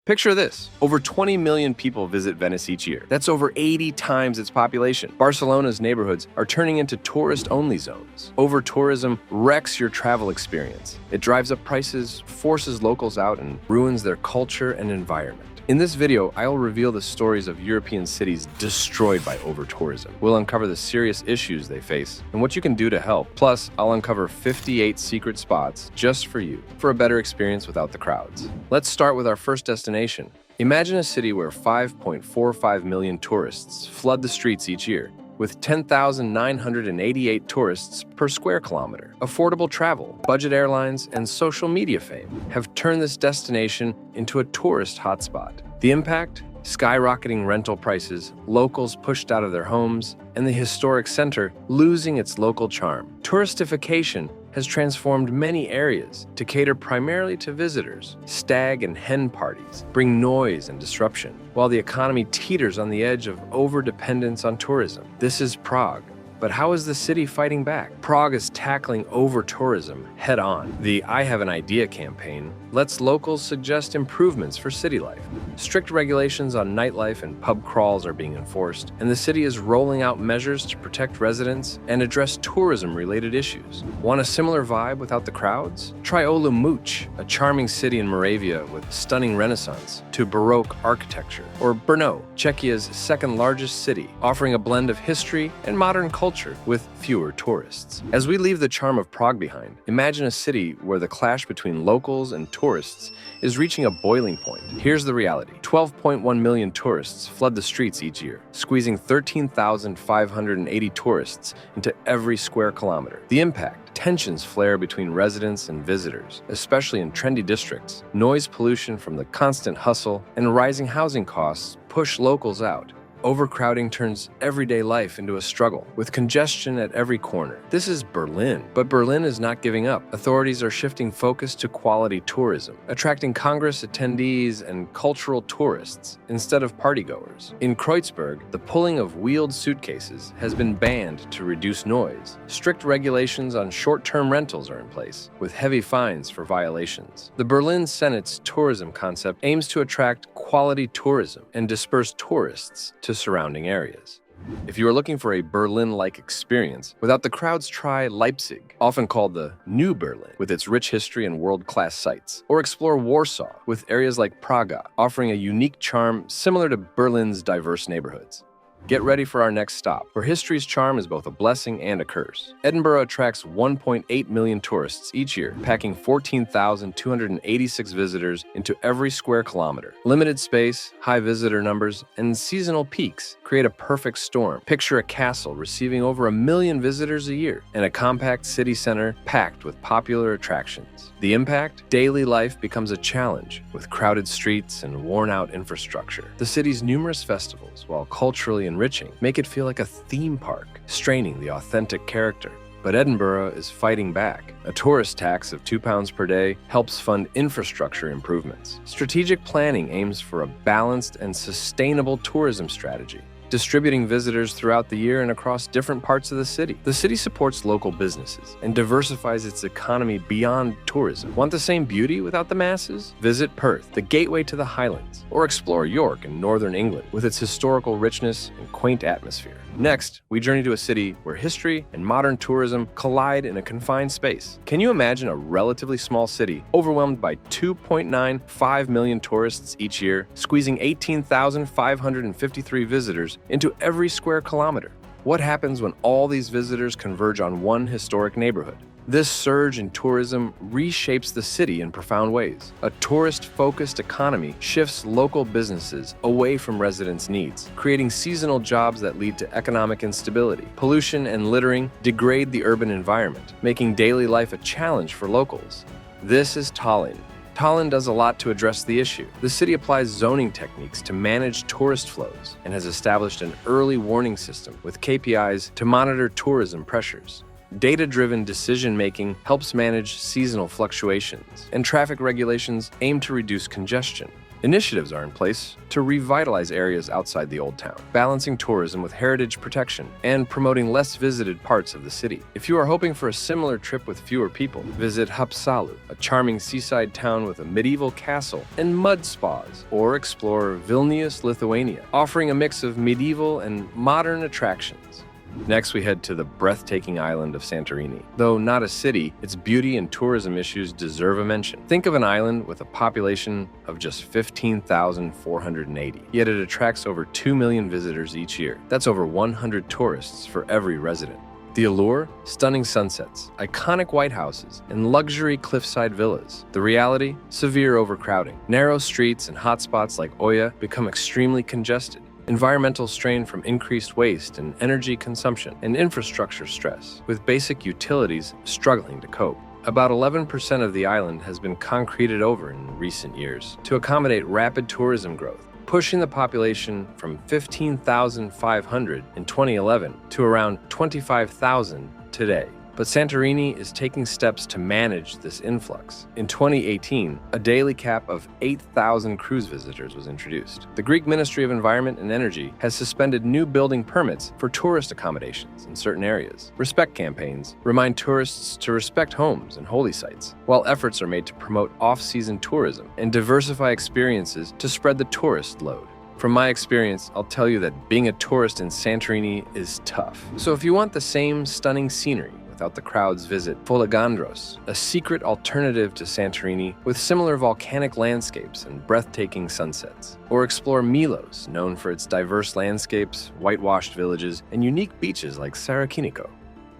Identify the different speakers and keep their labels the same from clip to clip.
Speaker 1: Picture this. Over 20 million people visit Venice each year. That's over 80 times its population. Barcelona's neighborhoods are turning into tourist-only zones. Overtourism wrecks your travel experience. It drives up prices, forces locals out, and ruins their culture and environment. In this video, I'll reveal the stories of European cities destroyed by overtourism. We'll uncover the serious issues they face and what you can do to help. Plus, I'll uncover 58 secret spots just for you for a better experience without the crowds. Let's start with our first destination. Imagine a city where 5.45 million tourists flood the streets each year, with 10,988 tourists per square kilometer. Affordable travel, budget airlines, and social media fame have turned this destination into a tourist hotspot. The impact? Skyrocketing rental prices, locals pushed out of their homes, and the historic center losing its local charm. Touristification has transformed many areas to cater primarily to visitors. Stag and hen parties bring noise and disruption, while the economy teeters on the edge of over-dependence on tourism. This is Prague. But how is the city fighting back? Prague is tackling over-tourism head-on. The I Have an Idea campaign lets locals suggest improvements for city life. Strict regulations on nightlife and pub crawls are being enforced, and the city is rolling out measures to protect residents and address tourism-related issues. Want a similar vibe without the crowds? Try Olomouc, a charming city in Moravia with stunning Renaissance to Baroque architecture. Or Brno, Czechia's second-largest city, offering a blend of history and modern culture with fewer tourists. As we leave the charm of Prague behind, imagine a city where the clash between locals and tourists is reaching a boiling point. Here's the reality. 12.1 million tourists flood the streets each year, squeezing 13,580 tourists into every square kilometer. The impact? Tensions flare between residents and visitors, especially in trendy districts. Noise pollution from the constant hustle and rising housing costs push locals out. Overcrowding turns everyday life into a struggle, with congestion at every corner. This is Berlin, but Berlin is not giving up. Authorities are shifting focus to quality tourism, attracting Congress attendees and cultural tourists instead of partygoers. In Kreuzberg, the pulling of wheeled suitcases has been banned to reduce noise. Strict regulations on short-term rentals are in place, with heavy fines for violations. The Berlin Senate's tourism concept aims to attract quality tourism and disperse tourists to surrounding areas. If you are looking for a Berlin-like experience without the crowds, try Leipzig, often called the New Berlin, with its rich history and world-class sites. Or explore Warsaw, with areas like Praga, offering a unique charm similar to Berlin's diverse neighborhoods. Get ready for our next stop, where history's charm is both a blessing and a curse. Edinburgh attracts 1.8 million tourists each year, packing 14,286 visitors into every square kilometer. Limited space, high visitor numbers, and seasonal peaks create a perfect storm. Picture a castle receiving over 1 million visitors a year, and a compact city center packed with popular attractions. The impact? Daily life becomes a challenge, with crowded streets and worn-out infrastructure. The city's numerous festivals, while culturally enriching, make it feel like a theme park, straining the authentic character. But Edinburgh is fighting back. A tourist tax of £2 per day helps fund infrastructure improvements. Strategic planning aims for a balanced and sustainable tourism strategy, distributing visitors throughout the year and across different parts of the city. The city supports local businesses and diversifies its economy beyond tourism. Want the same beauty without the masses? Visit Perth, the gateway to the Highlands, or explore York in northern England with its historical richness and quaint atmosphere. Next, we journey to a city where history and modern tourism collide in a confined space. Can you imagine a relatively small city overwhelmed by 2.95 million tourists each year, squeezing 18,553 visitors into every square kilometer? What happens when all these visitors converge on one historic neighborhood? This surge in tourism reshapes the city in profound ways. A tourist-focused economy shifts local businesses away from residents' needs, creating seasonal jobs that lead to economic instability. Pollution and littering degrade the urban environment, making daily life a challenge for locals. This is Tallinn. Tallinn does a lot to address the issue. The city applies zoning techniques to manage tourist flows and has established an early warning system with KPIs to monitor tourism pressures. Data-driven decision-making helps manage seasonal fluctuations, and traffic regulations aim to reduce congestion. Initiatives are in place to revitalize areas outside the Old Town, balancing tourism with heritage protection and promoting less visited parts of the city. If you are hoping for a similar trip with fewer people, visit Haapsalu, a charming seaside town with a medieval castle and mud spas, or explore Vilnius, Lithuania, offering a mix of medieval and modern attractions. Next, we head to the breathtaking island of Santorini. Though not a city, its beauty and tourism issues deserve a mention. Think of an island with a population of just 15,480, yet it attracts over 2 million visitors each year. That's over 100 tourists for every resident. The allure? Stunning sunsets, iconic white houses, and luxury cliffside villas. The reality? Severe overcrowding. Narrow streets and hotspots like Oya become extremely congested. Environmental strain from increased waste and energy consumption, and infrastructure stress, with basic utilities struggling to cope. About 11% of the island has been concreted over in recent years to accommodate rapid tourism growth, pushing the population from 15,500 in 2011 to around 25,000 today. But Santorini is taking steps to manage this influx. In 2018, a daily cap of 8,000 cruise visitors was introduced. The Greek Ministry of Environment and Energy has suspended new building permits for tourist accommodations in certain areas. Respect campaigns remind tourists to respect homes and holy sites, while efforts are made to promote off-season tourism and diversify experiences to spread the tourist load. From my experience, I'll tell you that being a tourist in Santorini is tough. So if you want the same stunning scenery without the crowds, visit Foligandros, a secret alternative to Santorini with similar volcanic landscapes and breathtaking sunsets. Or explore Milos, known for its diverse landscapes, whitewashed villages, and unique beaches like Sarakiniko.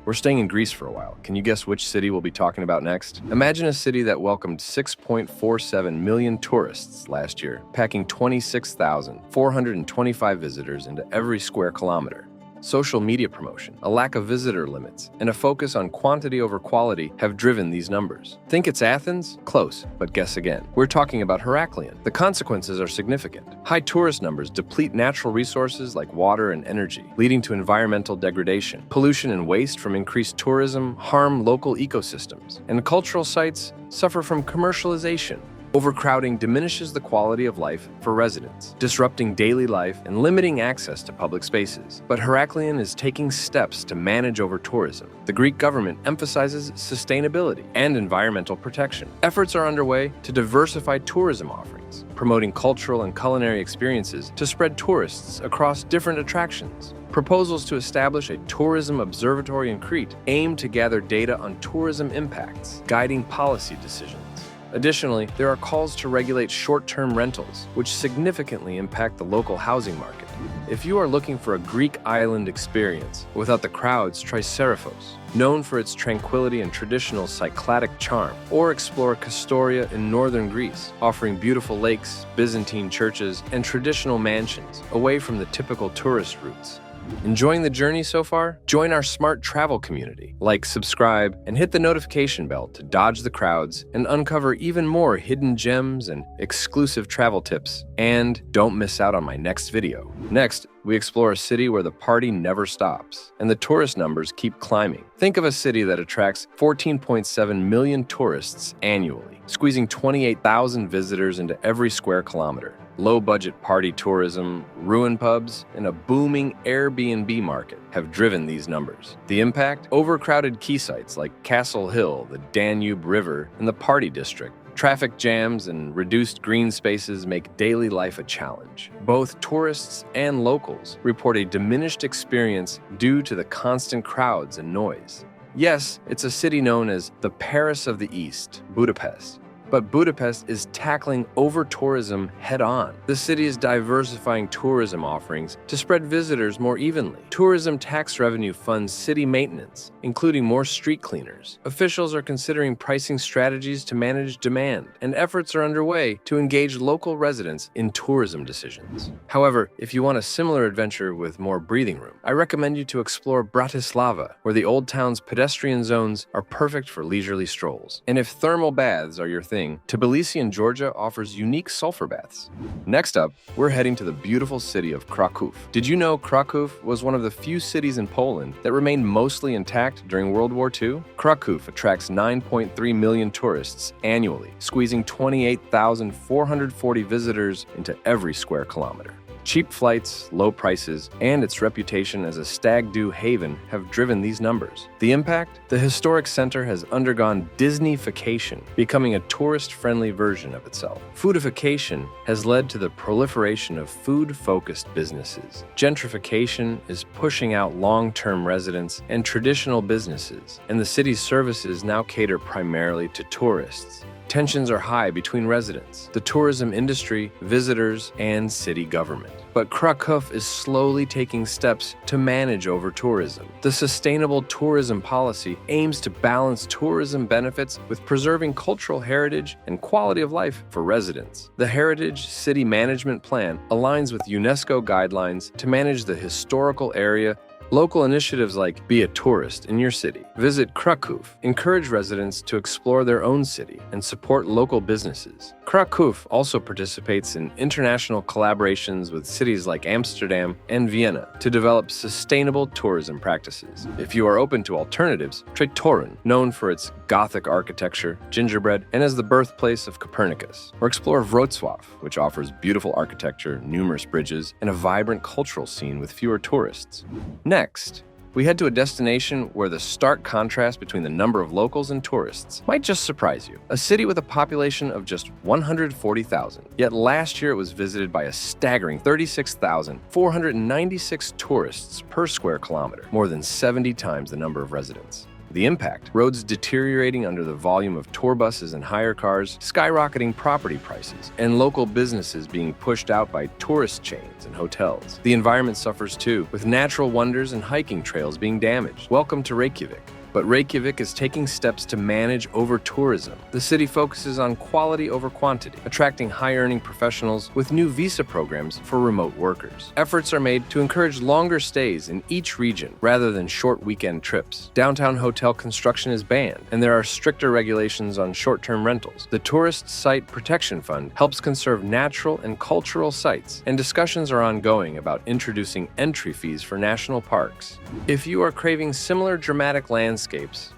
Speaker 1: We're staying in Greece for a while. Can you guess which city we'll be talking about next? Imagine a city that welcomed 6.47 million tourists last year, packing 26,425 visitors into every square kilometer. Social media promotion, a lack of visitor limits, and a focus on quantity over quality have driven these numbers. Think it's Athens? Close, but guess again. We're talking about Heraklion. The consequences are significant. High tourist numbers deplete natural resources like water and energy, leading to environmental degradation. Pollution and waste from increased tourism harm local ecosystems, and cultural sites suffer from commercialization. Overcrowding diminishes the quality of life for residents, disrupting daily life and limiting access to public spaces. But Heraklion is taking steps to manage over-tourism. The Greek government emphasizes sustainability and environmental protection. Efforts are underway to diversify tourism offerings, promoting cultural and culinary experiences to spread tourists across different attractions. Proposals to establish a tourism observatory in Crete aim to gather data on tourism impacts, guiding policy decisions. Additionally, there are calls to regulate short-term rentals, which significantly impact the local housing market. If you are looking for a Greek island experience without the crowds, try Seriphos, known for its tranquility and traditional Cycladic charm, or explore Kastoria in northern Greece, offering beautiful lakes, Byzantine churches, and traditional mansions away from the typical tourist routes. Enjoying the journey so far? Join our smart travel community. Like, subscribe, and hit the notification bell to dodge the crowds and uncover even more hidden gems and exclusive travel tips. And don't miss out on my next video. Next, we explore a city where the party never stops and the tourist numbers keep climbing. Think of a city that attracts 14.7 million tourists annually, squeezing 28,000 visitors into every square kilometer. Low-budget party tourism, ruin pubs, and a booming Airbnb market have driven these numbers. The impact? Overcrowded key sites like Castle Hill, the Danube River, and the Party District. Traffic jams and reduced green spaces make daily life a challenge. Both tourists and locals report a diminished experience due to the constant crowds and noise. Yes, it's a city known as the Paris of the East, Budapest. But Budapest is tackling over-tourism head-on. The city is diversifying tourism offerings to spread visitors more evenly. Tourism tax revenue funds city maintenance, including more street cleaners. Officials are considering pricing strategies to manage demand, and efforts are underway to engage local residents in tourism decisions. However, if you want a similar adventure with more breathing room, I recommend you to explore Bratislava, where the Old Town's pedestrian zones are perfect for leisurely strolls. And if thermal baths are your thing, thing, Tbilisi in Georgia offers unique sulfur baths. Next up, we're heading to the beautiful city of Kraków. Did you know Kraków was one of the few cities in Poland that remained mostly intact during World War II? Kraków attracts 9.3 million tourists annually, squeezing 28,440 visitors into every square kilometer. Cheap flights, low prices, and its reputation as a stag-do haven have driven these numbers. The impact? The historic center has undergone Disneyfication, becoming a tourist-friendly version of itself. Foodification has led to the proliferation of food-focused businesses. Gentrification is pushing out long-term residents and traditional businesses, and the city's services now cater primarily to tourists. Tensions are high between residents, the tourism industry, visitors, and city government. But Kraków is slowly taking steps to manage over-tourism. The sustainable tourism policy aims to balance tourism benefits with preserving cultural heritage and quality of life for residents. The Heritage City Management Plan aligns with UNESCO guidelines to manage the historical area. Local initiatives like Be a Tourist in your city, Visit Kraków, encourage residents to explore their own city and support local businesses. Kraków also participates in international collaborations with cities like Amsterdam and Vienna to develop sustainable tourism practices. If you are open to alternatives, try Torun, known for its Gothic architecture, gingerbread, and as the birthplace of Copernicus. Or explore Wrocław, which offers beautiful architecture, numerous bridges, and a vibrant cultural scene with fewer tourists. Next, we head to a destination where the stark contrast between the number of locals and tourists might just surprise you. A city with a population of just 140,000. Yet last year it was visited by a staggering 36,496 tourists per square kilometer, more than 70 times the number of residents. The impact: roads deteriorating under the volume of tour buses and hire cars, skyrocketing property prices, and local businesses being pushed out by tourist chains and hotels. The environment suffers too, with natural wonders and hiking trails being damaged. Welcome to Reykjavik. But Reykjavik is taking steps to manage over-tourism. The city focuses on quality over quantity, attracting high-earning professionals with new visa programs for remote workers. Efforts are made to encourage longer stays in each region rather than short weekend trips. Downtown hotel construction is banned, and there are stricter regulations on short-term rentals. The Tourist Site Protection Fund helps conserve natural and cultural sites, and discussions are ongoing about introducing entry fees for national parks. If you are craving similar dramatic landscapes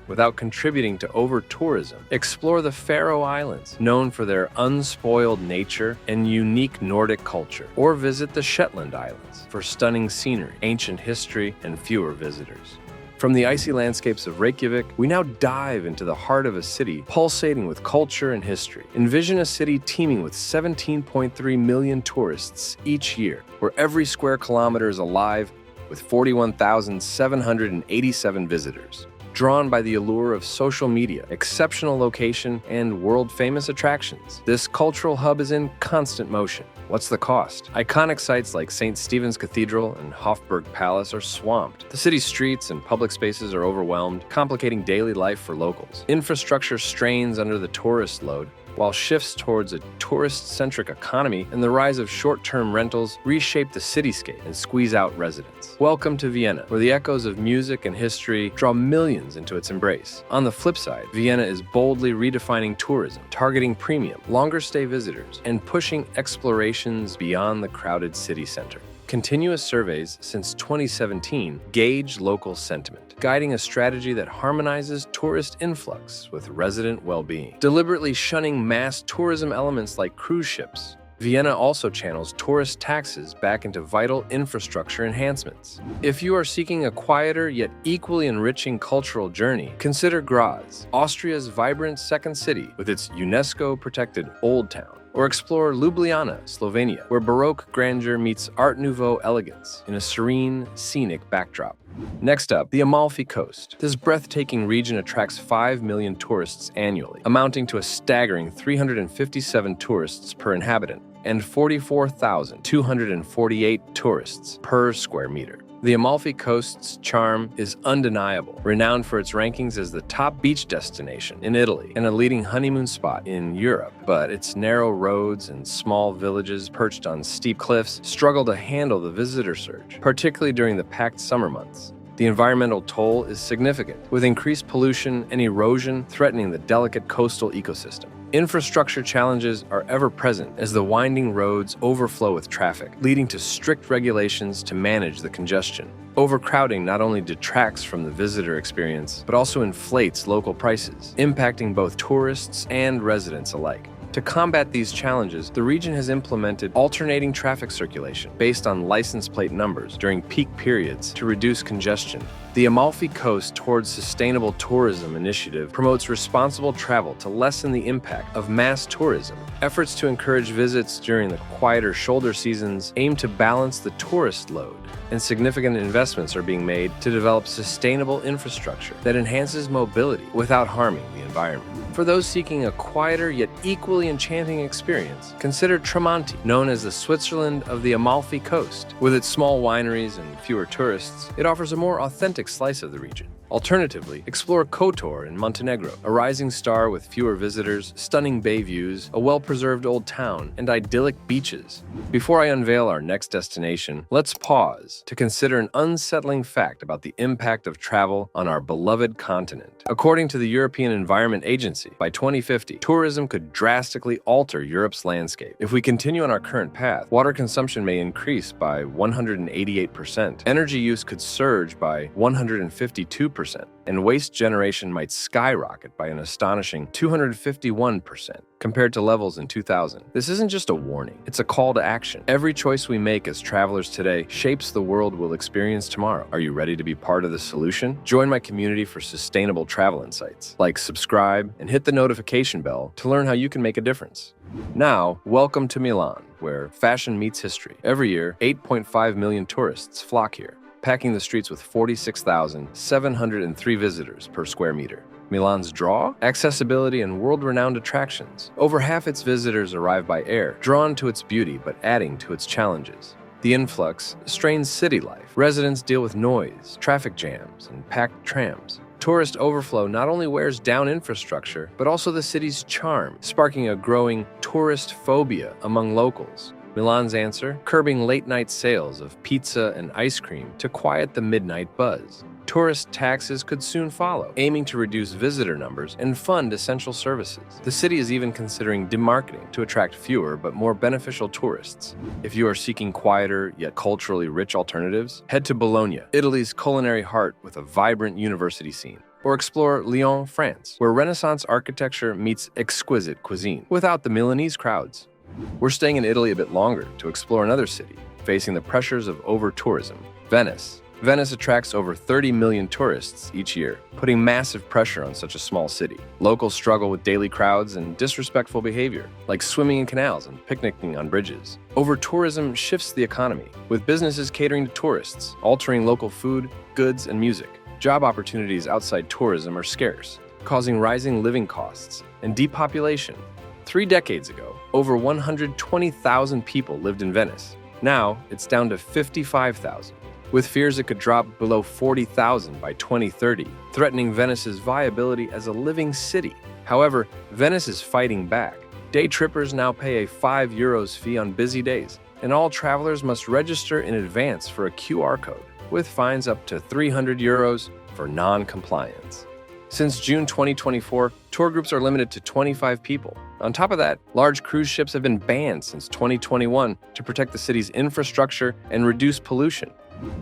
Speaker 1: without contributing to over-tourism, explore the Faroe Islands, known for their unspoiled nature and unique Nordic culture, or visit the Shetland Islands for stunning scenery, ancient history, and fewer visitors. From the icy landscapes of Reykjavik, we now dive into the heart of a city pulsating with culture and history. Envision a city teeming with 17.3 million tourists each year, where every square kilometer is alive with 41,787 visitors. Drawn by the allure of social media, exceptional location, and world-famous attractions, this cultural hub is in constant motion. What's the cost? Iconic sites like St. Stephen's Cathedral and Hofburg Palace are swamped. The city's streets and public spaces are overwhelmed, complicating daily life for locals. Infrastructure strains under the tourist load, while shifts towards a tourist-centric economy and the rise of short-term rentals reshape the cityscape and squeeze out residents. Welcome to Vienna, where the echoes of music and history draw millions into its embrace. On the flip side, Vienna is boldly redefining tourism, targeting premium, longer-stay visitors, and pushing explorations beyond the crowded city center. Continuous surveys since 2017 gauge local sentiment, guiding a strategy that harmonizes tourist influx with resident well-being. Deliberately shunning mass tourism elements like cruise ships, Vienna also channels tourist taxes back into vital infrastructure enhancements. If you are seeking a quieter yet equally enriching cultural journey, consider Graz, Austria's vibrant second city with its UNESCO-protected Old Town. Or explore Ljubljana, Slovenia, where Baroque grandeur meets Art Nouveau elegance in a serene, scenic backdrop. Next up, the Amalfi Coast. This breathtaking region attracts 5 million tourists annually, amounting to a staggering 357 tourists per inhabitant and 44,248 tourists per square meter. The Amalfi Coast's charm is undeniable, renowned for its rankings as the top beach destination in Italy and a leading honeymoon spot in Europe. But its narrow roads and small villages perched on steep cliffs struggle to handle the visitor surge, particularly during the packed summer months. The environmental toll is significant, with increased pollution and erosion threatening the delicate coastal ecosystem. Infrastructure challenges are ever present as the winding roads overflow with traffic, leading to strict regulations to manage the congestion. Overcrowding not only detracts from the visitor experience, but also inflates local prices, impacting both tourists and residents alike. To combat these challenges, the region has implemented alternating traffic circulation based on license plate numbers during peak periods to reduce congestion. The Amalfi Coast Towards Sustainable Tourism initiative promotes responsible travel to lessen the impact of mass tourism. Efforts to encourage visits during the quieter shoulder seasons aim to balance the tourist load, and significant investments are being made to develop sustainable infrastructure that enhances mobility without harming the environment. For those seeking a quieter yet equally enchanting experience, consider Tremonti, known as the Switzerland of the Amalfi Coast. With its small wineries and fewer tourists, it offers a more authentic slice of the region. Alternatively, explore Kotor in Montenegro, a rising star with fewer visitors, stunning bay views, a well-preserved old town, and idyllic beaches. Before I unveil our next destination, let's pause to consider an unsettling fact about the impact of travel on our beloved continent. According to the European Environment Agency, by 2050, tourism could drastically alter Europe's landscape. If we continue on our current path, water consumption may increase by 188%, energy use could surge by 152%, and waste generation might skyrocket by an astonishing 251% compared to levels in 2000. This isn't just a warning, it's a call to action. Every choice we make as travelers today shapes the world we'll experience tomorrow. Are you ready to be part of the solution? Join my community for sustainable travel insights. Like, subscribe, and hit the notification bell to learn how you can make a difference. Now, welcome to Milan, where fashion meets history. Every year, 8.5 million tourists flock here, packing the streets with 46,703 visitors per square meter. Milan's draw? Accessibility and world-renowned attractions. Over half its visitors arrive by air, drawn to its beauty but adding to its challenges. The influx strains city life. Residents deal with noise, traffic jams, and packed trams. Tourist overflow not only wears down infrastructure, but also the city's charm, sparking a growing tourist phobia among locals. Milan's answer? Curbing late-night sales of pizza and ice cream to quiet the midnight buzz. Tourist taxes could soon follow, aiming to reduce visitor numbers and fund essential services. The city is even considering demarketing to attract fewer but more beneficial tourists. If you are seeking quieter yet culturally rich alternatives, head to Bologna, Italy's culinary heart with a vibrant university scene. Or explore Lyon, France, where Renaissance architecture meets exquisite cuisine, without the Milanese crowds. We're staying in Italy a bit longer to explore another city facing the pressures of over-tourism, Venice. Venice attracts over 30 million tourists each year, putting massive pressure on such a small city. Locals struggle with daily crowds and disrespectful behavior, like swimming in canals and picnicking on bridges. Over-tourism shifts the economy, with businesses catering to tourists, altering local food, goods, and music. Job opportunities outside tourism are scarce, causing rising living costs and depopulation. 3 decades ago, over 120,000 people lived in Venice. Now, it's down to 55,000. With fears it could drop below 40,000 by 2030, threatening Venice's viability as a living city. However, Venice is fighting back. Day trippers now pay a €5 fee on busy days, and all travelers must register in advance for a QR code, with fines up to €300 for non-compliance. Since June 2024, tour groups are limited to 25 people. On top of that, large cruise ships have been banned since 2021 to protect the city's infrastructure and reduce pollution.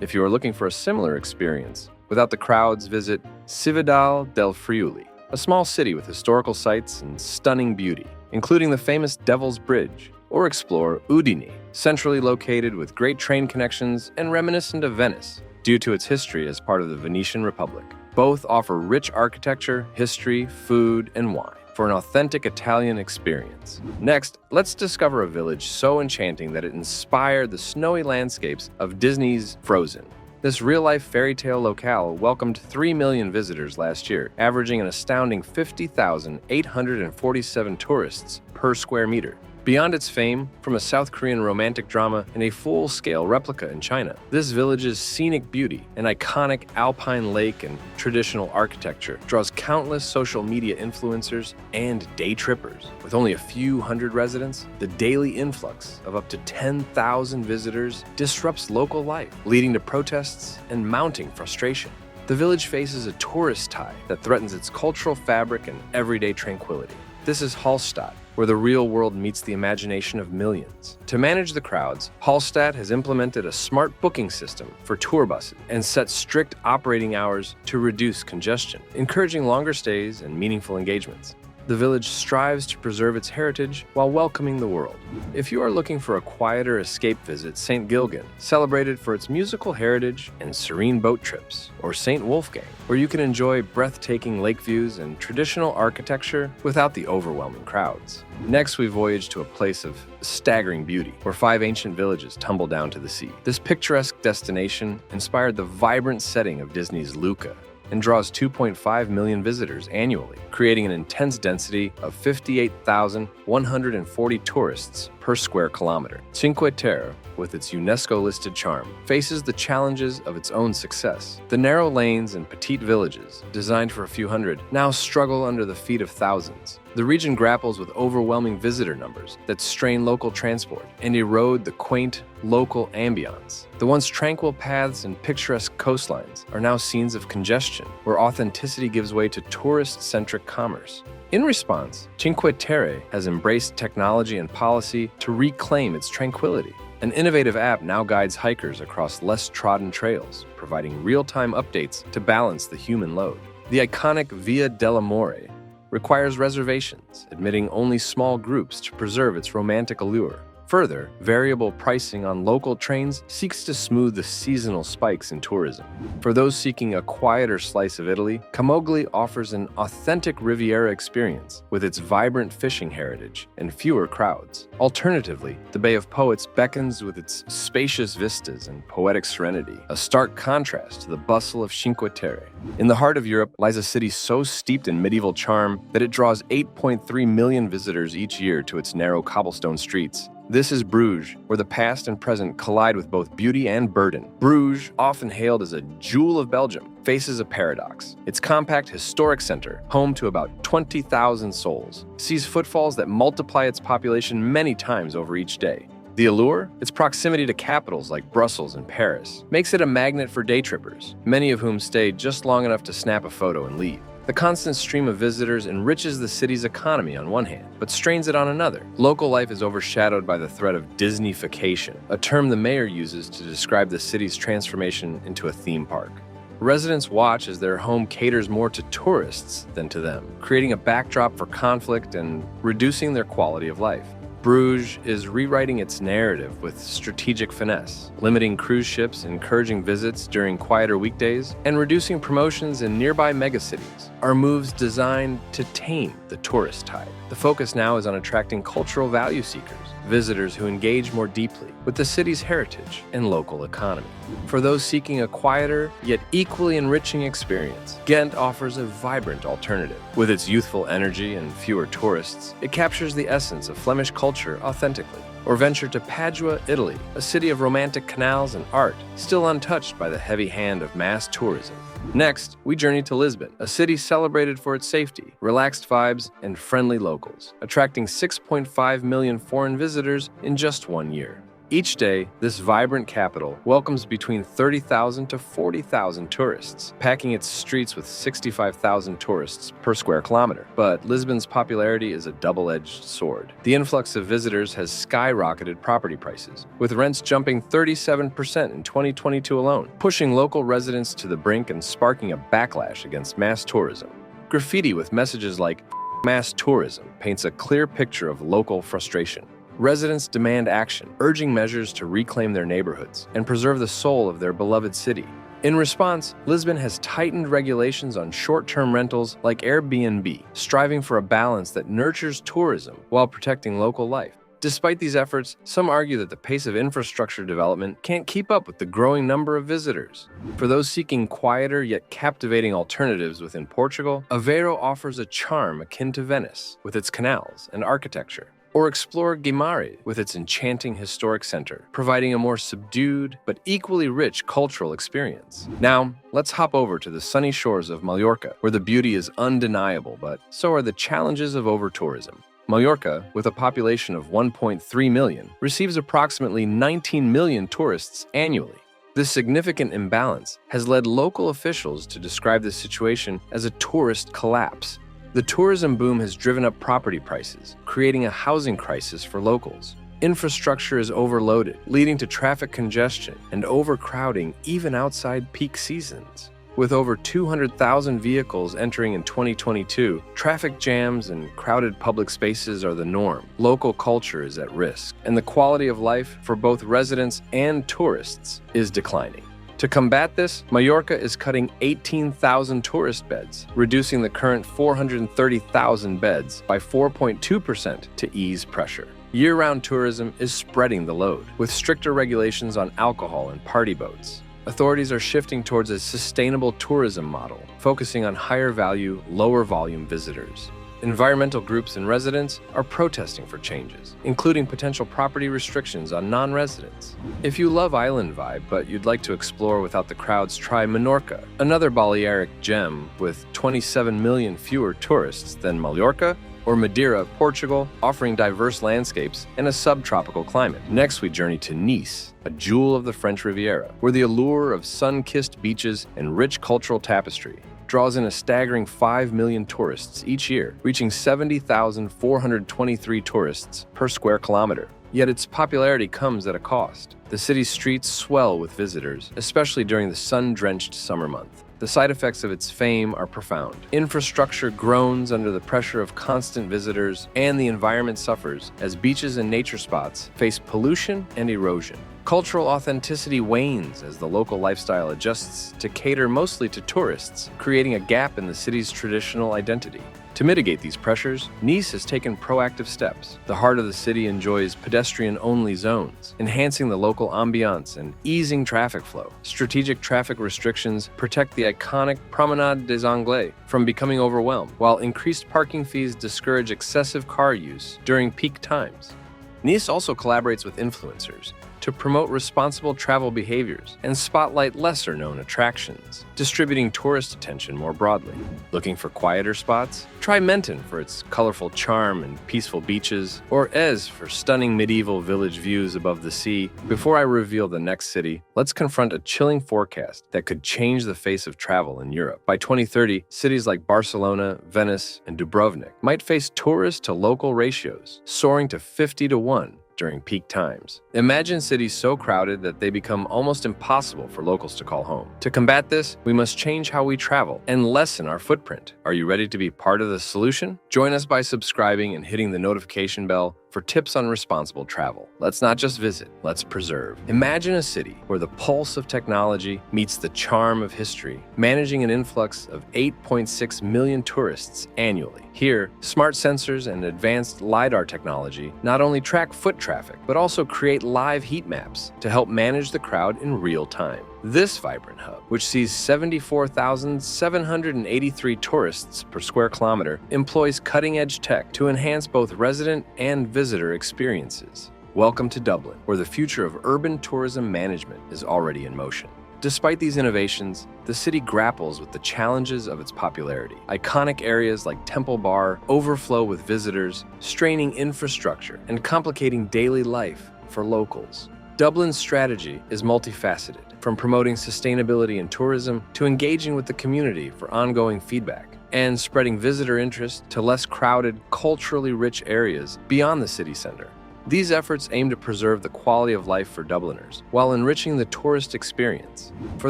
Speaker 1: If you are looking for a similar experience, without the crowds, visit Cividale del Friuli, a small city with historical sites and stunning beauty, including the famous Devil's Bridge, or explore Udine, centrally located with great train connections and reminiscent of Venice, due to its history as part of the Venetian Republic. Both offer rich architecture, history, food, and wine for an authentic Italian experience. Next, let's discover a village so enchanting that it inspired the snowy landscapes of Disney's Frozen. This real-life fairy tale locale welcomed 3 million visitors last year, averaging an astounding 50,847 tourists per square meter. Beyond its fame, from a South Korean romantic drama and a full-scale replica in China, this village's scenic beauty, an iconic alpine lake and traditional architecture, draws countless social media influencers and day trippers. With only a few hundred residents, the daily influx of up to 10,000 visitors disrupts local life, leading to protests and mounting frustration. The village faces a tourist tide that threatens its cultural fabric and everyday tranquility. This is Hallstatt, where the real world meets the imagination of millions. To manage the crowds, Hallstatt has implemented a smart booking system for tour buses and set strict operating hours to reduce congestion, encouraging longer stays and meaningful engagements. The village strives to preserve its heritage while welcoming the world. If you are looking for a quieter escape, visit St. Gilgen, celebrated for its musical heritage and serene boat trips, or St. Wolfgang, where you can enjoy breathtaking lake views and traditional architecture without the overwhelming crowds. Next, we voyage to a place of staggering beauty, where 5 ancient villages tumble down to the sea. This picturesque destination inspired the vibrant setting of Disney's Luca, and draws 2.5 million visitors annually, creating an intense density of 58,140 tourists per square kilometer. Cinque Terre, with its UNESCO-listed charm, faces the challenges of its own success. The narrow lanes and petite villages, designed for a few hundred, now struggle under the feet of thousands. The region grapples with overwhelming visitor numbers that strain local transport and erode the quaint, local ambiance. The once tranquil paths and picturesque coastlines are now scenes of congestion, where authenticity gives way to tourist-centric commerce. In response, Cinque Terre has embraced technology and policy to reclaim its tranquility. An innovative app now guides hikers across less trodden trails, providing real-time updates to balance the human load. The iconic Via dell'Amore requires reservations, admitting only small groups to preserve its romantic allure. Further, variable pricing on local trains seeks to smooth the seasonal spikes in tourism. For those seeking a quieter slice of Italy, Camogli offers an authentic Riviera experience with its vibrant fishing heritage and fewer crowds. Alternatively, the Bay of Poets beckons with its spacious vistas and poetic serenity, a stark contrast to the bustle of Cinque Terre. In the heart of Europe lies a city so steeped in medieval charm that it draws 8.3 million visitors each year to its narrow cobblestone streets. This is Bruges, where the past and present collide with both beauty and burden. Bruges, often hailed as a jewel of Belgium, faces a paradox. Its compact historic center, home to about 20,000 souls, sees footfalls that multiply its population many times over each day. The allure, its proximity to capitals like Brussels and Paris, makes it a magnet for day trippers, many of whom stay just long enough to snap a photo and leave. The constant stream of visitors enriches the city's economy on one hand, but strains it on another. Local life is overshadowed by the threat of Disneyfication, a term the mayor uses to describe the city's transformation into a theme park. Residents watch as their home caters more to tourists than to them, creating a backdrop for conflict and reducing their quality of life. Bruges is rewriting its narrative with strategic finesse, limiting cruise ships, encouraging visits during quieter weekdays, and reducing promotions in nearby megacities are moves designed to tame the tourist tide. The focus now is on attracting cultural value seekers, visitors who engage more deeply with the city's heritage and local economy. For those seeking a quieter, yet equally enriching experience, Ghent offers a vibrant alternative. With its youthful energy and fewer tourists, it captures the essence of Flemish culture authentically. Or venture to Padua, Italy, a city of romantic canals and art, still untouched by the heavy hand of mass tourism. Next, we journey to Lisbon, a city celebrated for its safety, relaxed vibes, and friendly locals, attracting 6.5 million foreign visitors in just 1 year. Each day, this vibrant capital welcomes between 30,000 to 40,000 tourists, packing its streets with 65,000 tourists per square kilometer. But Lisbon's popularity is a double-edged sword. The influx of visitors has skyrocketed property prices, with rents jumping 37% in 2022 alone, pushing local residents to the brink and sparking a backlash against mass tourism. Graffiti with messages like "mass tourism" paints a clear picture of local frustration. Residents demand action, urging measures to reclaim their neighborhoods and preserve the soul of their beloved city. In response, Lisbon has tightened regulations on short-term rentals like Airbnb, striving for a balance that nurtures tourism while protecting local life. Despite these efforts, some argue that the pace of infrastructure development can't keep up with the growing number of visitors. For those seeking quieter yet captivating alternatives within Portugal, Aveiro offers a charm akin to Venice, with its canals and architecture. Or explore Guimarães with its enchanting historic center, providing a more subdued but equally rich cultural experience. Now, let's hop over to the sunny shores of Mallorca, where the beauty is undeniable, but so are the challenges of overtourism. Mallorca, with a population of 1.3 million, receives approximately 19 million tourists annually. This significant imbalance has led local officials to describe the situation as a tourist collapse. The tourism boom has driven up property prices, creating a housing crisis for locals. Infrastructure is overloaded, leading to traffic congestion and overcrowding even outside peak seasons. With over 200,000 vehicles entering in 2022, traffic jams and crowded public spaces are the norm. Local culture is at risk, and the quality of life for both residents and tourists is declining. To combat this, Mallorca is cutting 18,000 tourist beds, reducing the current 430,000 beds by 4.2% to ease pressure. Year-round tourism is spreading the load, with stricter regulations on alcohol and party boats. Authorities are shifting towards a sustainable tourism model, focusing on higher-value, lower-volume visitors. Environmental groups and residents are protesting for changes, including potential property restrictions on non-residents. If you love island vibe but you'd like to explore without the crowds, try Menorca, another Balearic gem with 27 million fewer tourists than Mallorca, or Madeira, Portugal, offering diverse landscapes and a subtropical climate. Next, we journey to Nice, a jewel of the French Riviera, where the allure of sun-kissed beaches and rich cultural tapestry draws in a staggering 5 million tourists each year, reaching 70,423 tourists per square kilometer. Yet its popularity comes at a cost. The city's streets swell with visitors, especially during the sun-drenched summer month. The side effects of its fame are profound. Infrastructure groans under the pressure of constant visitors, and the environment suffers as beaches and nature spots face pollution and erosion. Cultural authenticity wanes as the local lifestyle adjusts to cater mostly to tourists, creating a gap in the city's traditional identity. To mitigate these pressures, Nice has taken proactive steps. The heart of the city enjoys pedestrian-only zones, enhancing the local ambiance and easing traffic flow. Strategic traffic restrictions protect the iconic Promenade des Anglais from becoming overwhelmed, while increased parking fees discourage excessive car use during peak times. Nice also collaborates with influencers to promote responsible travel behaviors and spotlight lesser-known attractions, distributing tourist attention more broadly. Looking for quieter spots? Try Menton for its colorful charm and peaceful beaches, or Ez for stunning medieval village views above the sea. Before I reveal the next city, let's confront a chilling forecast that could change the face of travel in Europe. By 2030, cities like Barcelona, Venice, and Dubrovnik might face tourist-to-local ratios, soaring to 50-1 during peak times. Imagine cities so crowded that they become almost impossible for locals to call home. To combat this, we must change how we travel and lessen our footprint. Are you ready to be part of the solution? Join us by subscribing and hitting the notification bell for tips on responsible travel. Let's not just visit, let's preserve. Imagine a city where the pulse of technology meets the charm of history, managing an influx of 8.6 million tourists annually. Here, smart sensors and advanced LiDAR technology not only track foot traffic, but also create live heat maps to help manage the crowd in real time. This vibrant hub, which sees 74,783 tourists per square kilometer, employs cutting-edge tech to enhance both resident and visitor experiences. Welcome to Dublin, where the future of urban tourism management is already in motion. Despite these innovations, the city grapples with the challenges of its popularity. Iconic areas like Temple Bar overflow with visitors, straining infrastructure and complicating daily life for locals. Dublin's strategy is multifaceted, from promoting sustainability in tourism to engaging with the community for ongoing feedback, and spreading visitor interest to less crowded, culturally rich areas beyond the city center. These efforts aim to preserve the quality of life for Dubliners, while enriching the tourist experience. For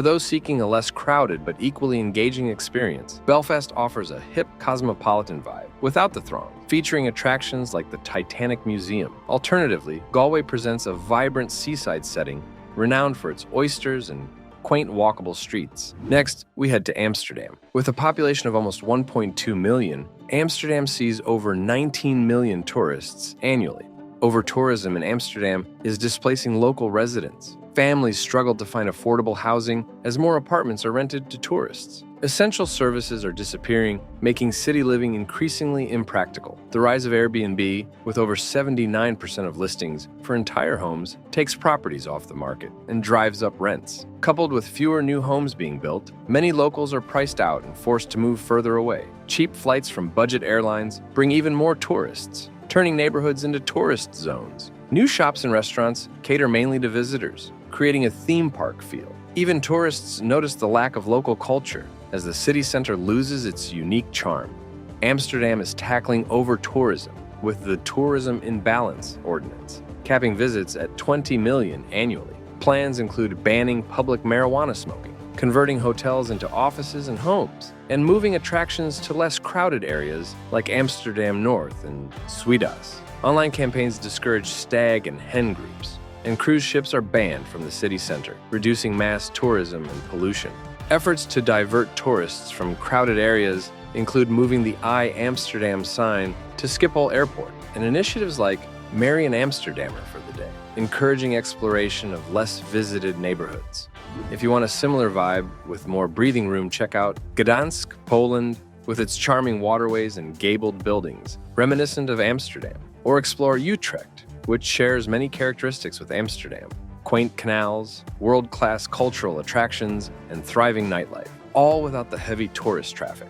Speaker 1: those seeking a less crowded but equally engaging experience, Belfast offers a hip, cosmopolitan vibe without the throng, featuring attractions like the Titanic Museum. Alternatively, Galway presents a vibrant seaside setting renowned for its oysters and quaint walkable streets. Next, we head to Amsterdam. With a population of almost 1.2 million, Amsterdam sees over 19 million tourists annually. Overtourism in Amsterdam is displacing local residents. Families struggle to find affordable housing as more apartments are rented to tourists. Essential services are disappearing, making city living increasingly impractical. The rise of Airbnb, with over 79% of listings for entire homes, takes properties off the market and drives up rents. Coupled with fewer new homes being built, many locals are priced out and forced to move further away. Cheap flights from budget airlines bring even more tourists, turning neighborhoods into tourist zones. New shops and restaurants cater mainly to visitors, creating a theme park feel. Even tourists notice the lack of local culture as the city center loses its unique charm. Amsterdam is tackling over-tourism with the Tourism Imbalance Ordinance, capping visits at 20 million annually. Plans include banning public marijuana smoking, converting hotels into offices and homes, and moving attractions to less crowded areas like Amsterdam North and Swidas. Online campaigns discourage stag and hen groups, and cruise ships are banned from the city center, reducing mass tourism and pollution. Efforts to divert tourists from crowded areas include moving the I Amsterdam sign to Schiphol Airport, and initiatives like Marry an Amsterdammer for the day, encouraging exploration of less visited neighborhoods. If you want a similar vibe with more breathing room, check out Gdansk, Poland, with its charming waterways and gabled buildings, reminiscent of Amsterdam. Or explore Utrecht, which shares many characteristics with Amsterdam: quaint canals, world-class cultural attractions, and thriving nightlife, all without the heavy tourist traffic.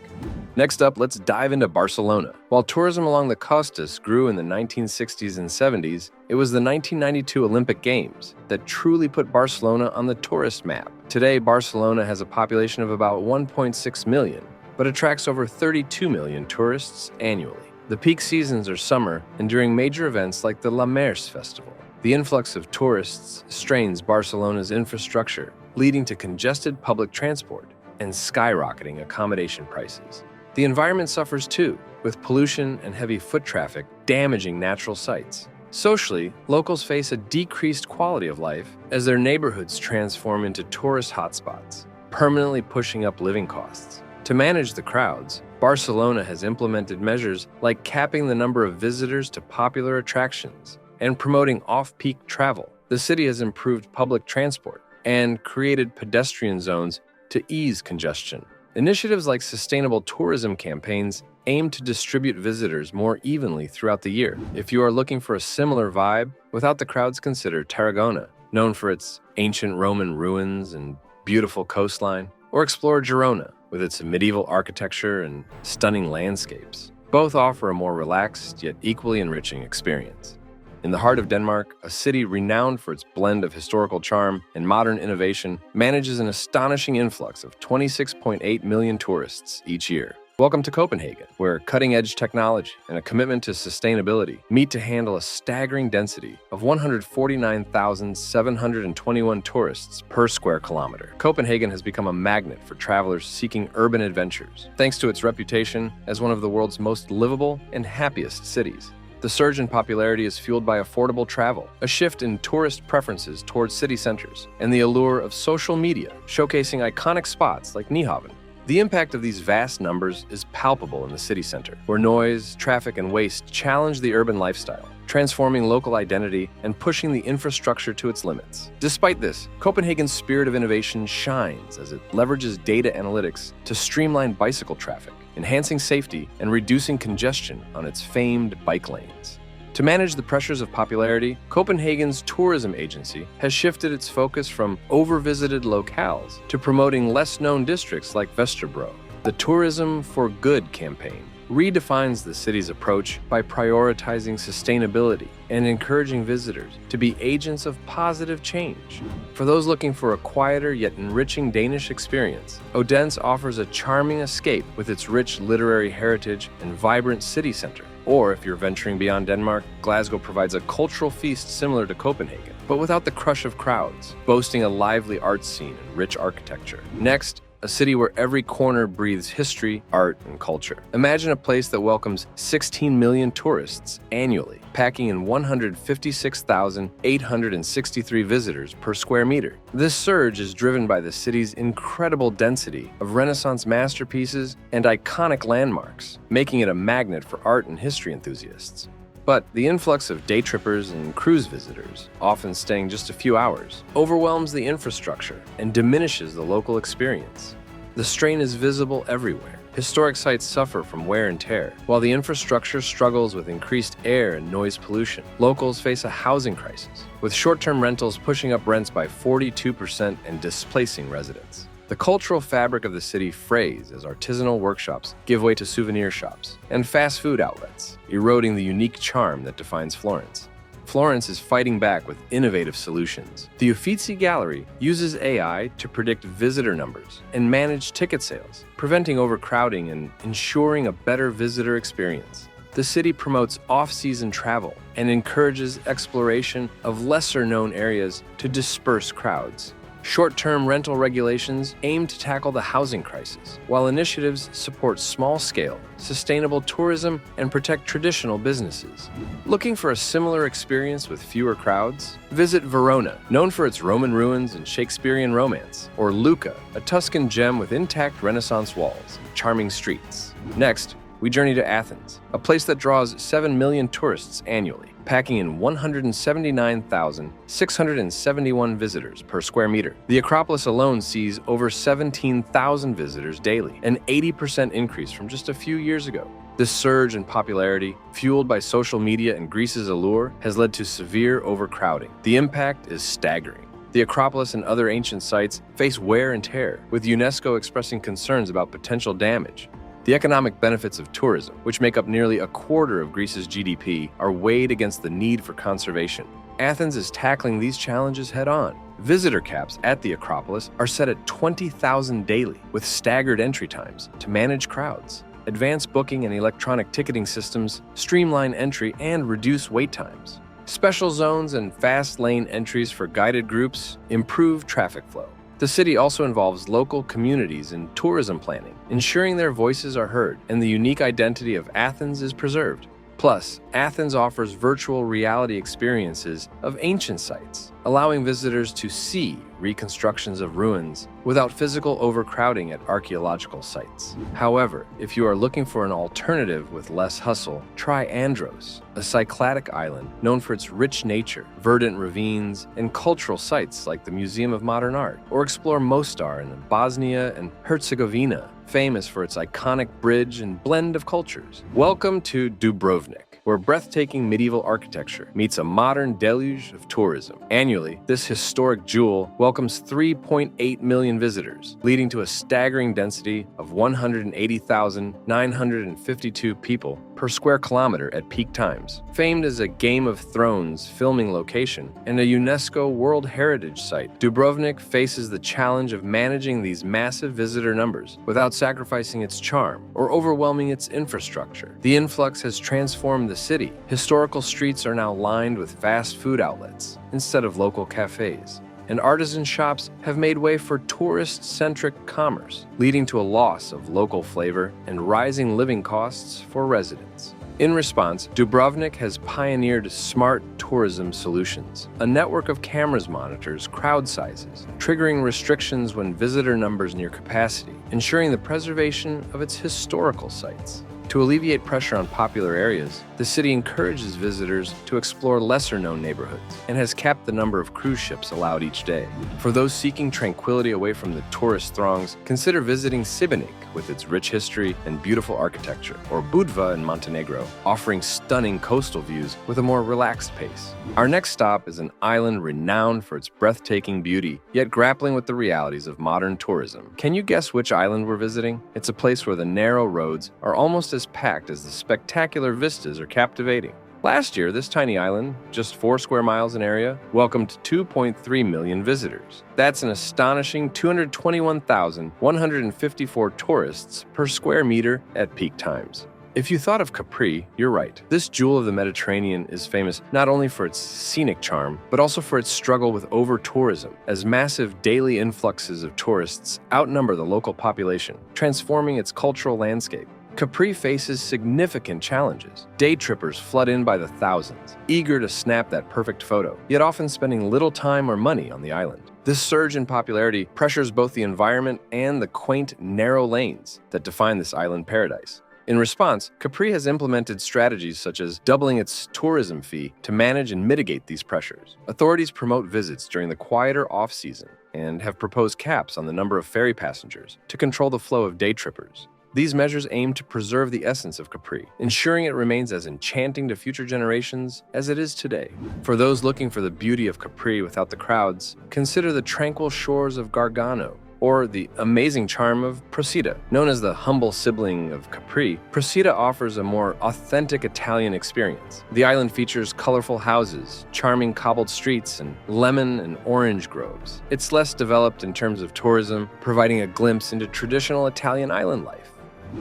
Speaker 1: Next up, let's dive into Barcelona. While tourism along the Costas grew in the 1960s and 70s, it was the 1992 Olympic Games that truly put Barcelona on the tourist map. Today, Barcelona has a population of about 1.6 million, but attracts over 32 million tourists annually. The peak seasons are summer and during major events like the La Mers Festival. The influx of tourists strains Barcelona's infrastructure, leading to congested public transport and skyrocketing accommodation prices. The environment suffers too, with pollution and heavy foot traffic damaging natural sites. Socially, locals face a decreased quality of life as their neighborhoods transform into tourist hotspots, permanently pushing up living costs. To manage the crowds, Barcelona has implemented measures like capping the number of visitors to popular attractions and promoting off-peak travel. The city has improved public transport and created pedestrian zones to ease congestion. Initiatives like sustainable tourism campaigns aim to distribute visitors more evenly throughout the year. If you are looking for a similar vibe, without the crowds, consider Tarragona, known for its ancient Roman ruins and beautiful coastline, or explore Girona, with its medieval architecture and stunning landscapes. Both offer a more relaxed yet equally enriching experience. In the heart of Denmark, a city renowned for its blend of historical charm and modern innovation manages an astonishing influx of 26.8 million tourists each year. Welcome to Copenhagen, where cutting-edge technology and a commitment to sustainability meet to handle a staggering density of 149,721 tourists per square kilometer. Copenhagen has become a magnet for travelers seeking urban adventures, thanks to its reputation as one of the world's most livable and happiest cities. The surge in popularity is fueled by affordable travel, a shift in tourist preferences towards city centers, and the allure of social media, showcasing iconic spots like Nyhavn. The impact of these vast numbers is palpable in the city center, where noise, traffic, and waste challenge the urban lifestyle, transforming local identity and pushing the infrastructure to its limits. Despite this, Copenhagen's spirit of innovation shines as it leverages data analytics to streamline bicycle traffic, enhancing safety and reducing congestion on its famed bike lanes. To manage the pressures of popularity, Copenhagen's tourism agency has shifted its focus from over-visited locales to promoting less-known districts like Vesterbro. The Tourism for Good campaign redefines the city's approach by prioritizing sustainability and encouraging visitors to be agents of positive change. For those looking for a quieter yet enriching Danish experience, Odense offers a charming escape with its rich literary heritage and vibrant city center. Or if you're venturing beyond Denmark, Glasgow provides a cultural feast similar to Copenhagen, but without the crush of crowds, boasting a lively art scene and rich architecture. Next, a city where every corner breathes history, art, and culture. Imagine a place that welcomes 16 million tourists annually, packing in 156,863 visitors per square meter. This surge is driven by the city's incredible density of Renaissance masterpieces and iconic landmarks, making it a magnet for art and history enthusiasts. But the influx of day trippers and cruise visitors, often staying just a few hours, overwhelms the infrastructure and diminishes the local experience. The strain is visible everywhere. Historic sites suffer from wear and tear, while the infrastructure struggles with increased air and noise pollution. Locals face a housing crisis, with short-term rentals pushing up rents by 42% and displacing residents. The cultural fabric of the city frays as artisanal workshops give way to souvenir shops and fast food outlets, eroding the unique charm that defines Florence. Florence is fighting back with innovative solutions. The Uffizi Gallery uses AI to predict visitor numbers and manage ticket sales, preventing overcrowding and ensuring a better visitor experience. The city promotes off-season travel and encourages exploration of lesser-known areas to disperse crowds. Short-term rental regulations aim to tackle the housing crisis, while initiatives support small-scale, sustainable tourism and protect traditional businesses. Looking for a similar experience with fewer crowds? Visit Verona, known for its Roman ruins and Shakespearean romance, or Lucca, a Tuscan gem with intact Renaissance walls and charming streets. Next, we journey to Athens, a place that draws 7 million tourists annually, packing in 179,671 visitors per square meter. The Acropolis alone sees over 17,000 visitors daily, an 80% increase from just a few years ago. This surge in popularity, fueled by social media and Greece's allure, has led to severe overcrowding. The impact is staggering. The Acropolis and other ancient sites face wear and tear, with UNESCO expressing concerns about potential damage. The economic benefits of tourism, which make up nearly a quarter of Greece's GDP, are weighed against the need for conservation. Athens is tackling these challenges head-on. Visitor caps at the Acropolis are set at 20,000 daily, with staggered entry times to manage crowds. Advanced booking and electronic ticketing systems streamline entry and reduce wait times. Special zones and fast lane entries for guided groups improve traffic flow. The city also involves local communities in tourism planning, ensuring their voices are heard and the unique identity of Athens is preserved. Plus, Athens offers virtual reality experiences of ancient sites, allowing visitors to see reconstructions of ruins without physical overcrowding at archaeological sites. However, if you are looking for an alternative with less hustle, try Andros, a Cycladic island known for its rich nature, verdant ravines, and cultural sites like the Museum of Modern Art. Or explore Mostar in Bosnia and Herzegovina, famous for its iconic bridge and blend of cultures. Welcome to Dubrovnik, where breathtaking medieval architecture meets a modern deluge of tourism. Annually, this historic jewel welcomes 3.8 million visitors, leading to a staggering density of 180,952 people per square kilometer at peak times. Famed as a Game of Thrones filming location and a UNESCO World Heritage Site, Dubrovnik faces the challenge of managing these massive visitor numbers without sacrificing its charm or overwhelming its infrastructure. The influx has transformed the city. Historical streets are now lined with fast food outlets instead of local cafes, and artisan shops have made way for tourist-centric commerce, leading to a loss of local flavor and rising living costs for residents. In response, Dubrovnik has pioneered smart tourism solutions. A network of cameras monitors crowd sizes, triggering restrictions when visitor numbers near capacity, ensuring the preservation of its historical sites. To alleviate pressure on popular areas, the city encourages visitors to explore lesser-known neighborhoods and has capped the number of cruise ships allowed each day. For those seeking tranquility away from the tourist throngs, consider visiting Šibenik with its rich history and beautiful architecture, or Budva in Montenegro, offering stunning coastal views with a more relaxed pace. Our next stop is an island renowned for its breathtaking beauty, yet grappling with the realities of modern tourism. Can you guess which island we're visiting? It's a place where the narrow roads are almost as packed as the spectacular vistas are captivating. Last year, this tiny island, just 4 square miles in area, welcomed 2.3 million visitors. That's an astonishing 221,154 tourists per square meter at peak times. If you thought of Capri, you're right. This jewel of the Mediterranean is famous not only for its scenic charm, but also for its struggle with over-tourism, as massive daily influxes of tourists outnumber the local population, transforming its cultural landscape. Capri faces significant challenges. Day trippers flood in by the thousands, eager to snap that perfect photo, yet often spending little time or money on the island. This surge in popularity pressures both the environment and the quaint, narrow lanes that define this island paradise. In response, Capri has implemented strategies such as doubling its tourism fee to manage and mitigate these pressures. Authorities promote visits during the quieter off-season and have proposed caps on the number of ferry passengers to control the flow of day trippers. These measures aim to preserve the essence of Capri, ensuring it remains as enchanting to future generations as it is today. For those looking for the beauty of Capri without the crowds, consider the tranquil shores of Gargano, or the amazing charm of Procida. Known as the humble sibling of Capri, Procida offers a more authentic Italian experience. The island features colorful houses, charming cobbled streets, and lemon and orange groves. It's less developed in terms of tourism, providing a glimpse into traditional Italian island life.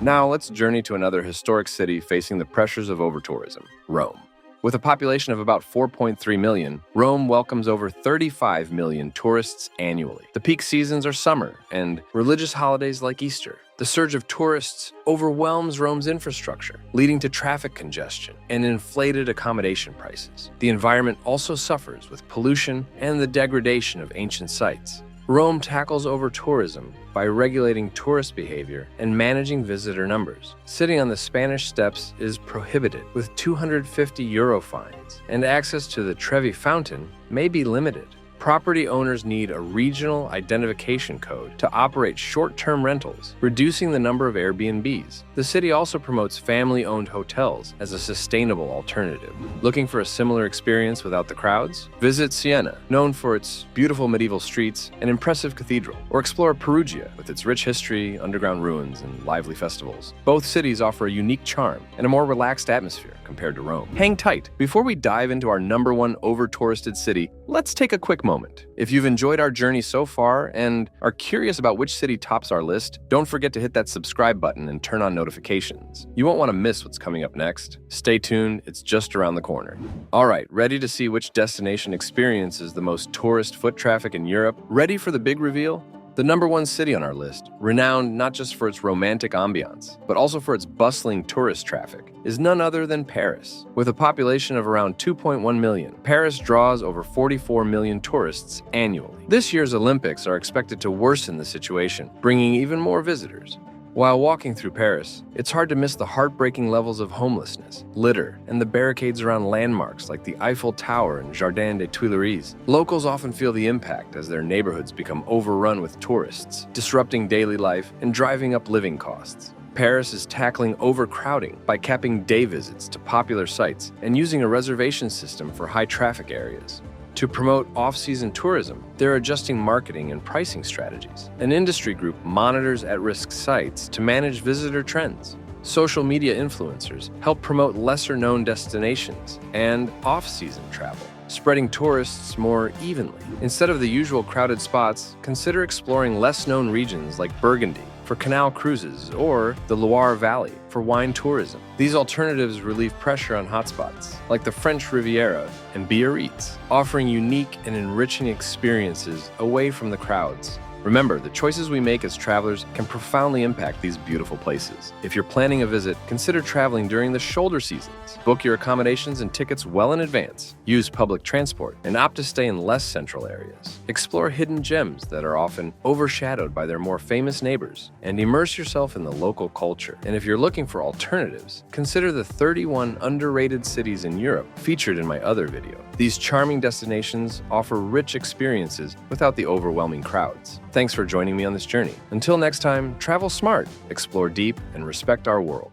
Speaker 1: Now let's journey to another historic city facing the pressures of overtourism, Rome. With a population of about 4.3 million, Rome welcomes over 35 million tourists annually. The peak seasons are summer and religious holidays like Easter. The surge of tourists overwhelms Rome's infrastructure, leading to traffic congestion and inflated accommodation prices. The environment also suffers with pollution and the degradation of ancient sites. Rome tackles overtourism by regulating tourist behavior and managing visitor numbers. Sitting on the Spanish Steps is prohibited, with 250 euro fines, and access to the Trevi Fountain may be limited. Property owners need a regional identification code to operate short-term rentals, reducing the number of Airbnbs. The city also promotes family-owned hotels as a sustainable alternative. Looking for a similar experience without the crowds? Visit Siena, known for its beautiful medieval streets and impressive cathedral, or explore Perugia with its rich history, underground ruins, and lively festivals. Both cities offer a unique charm and a more relaxed atmosphere compared to Rome. Hang tight. Before we dive into our #1 over-touristed city, let's take a quick moment. If you've enjoyed our journey so far and are curious about which city tops our list, don't forget to hit that subscribe button and turn on notifications. You won't want to miss what's coming up next. Stay tuned, it's just around the corner. All right, ready to see which destination experiences the most tourist foot traffic in Europe? Ready for the big reveal? The #1 city on our list, renowned not just for its romantic ambiance, but also for its bustling tourist traffic, is none other than Paris. With a population of around 2.1 million, Paris draws over 44 million tourists annually. This year's Olympics are expected to worsen the situation, bringing even more visitors. While walking through Paris, it's hard to miss the heartbreaking levels of homelessness, litter, and the barricades around landmarks like the Eiffel Tower and Jardin des Tuileries. Locals often feel the impact as their neighborhoods become overrun with tourists, disrupting daily life and driving up living costs. Paris is tackling overcrowding by capping day visits to popular sites and using a reservation system for high-traffic areas. To promote off-season tourism, they're adjusting marketing and pricing strategies. An industry group monitors at-risk sites to manage visitor trends. Social media influencers help promote lesser-known destinations and off-season travel, spreading tourists more evenly. Instead of the usual crowded spots, consider exploring less-known regions like Burgundy for canal cruises or the Loire Valley for wine tourism. These alternatives relieve pressure on hotspots like the French Riviera and Biarritz, offering unique and enriching experiences away from the crowds. Remember, the choices we make as travelers can profoundly impact these beautiful places. If you're planning a visit, consider traveling during the shoulder seasons. Book your accommodations and tickets well in advance. Use public transport and opt to stay in less central areas. Explore hidden gems that are often overshadowed by their more famous neighbors, and immerse yourself in the local culture. And if you're looking for alternatives, consider the 31 underrated cities in Europe featured in my other video. These charming destinations offer rich experiences without the overwhelming crowds. Thanks for joining me on this journey. Until next time, travel smart, explore deep, and respect our world.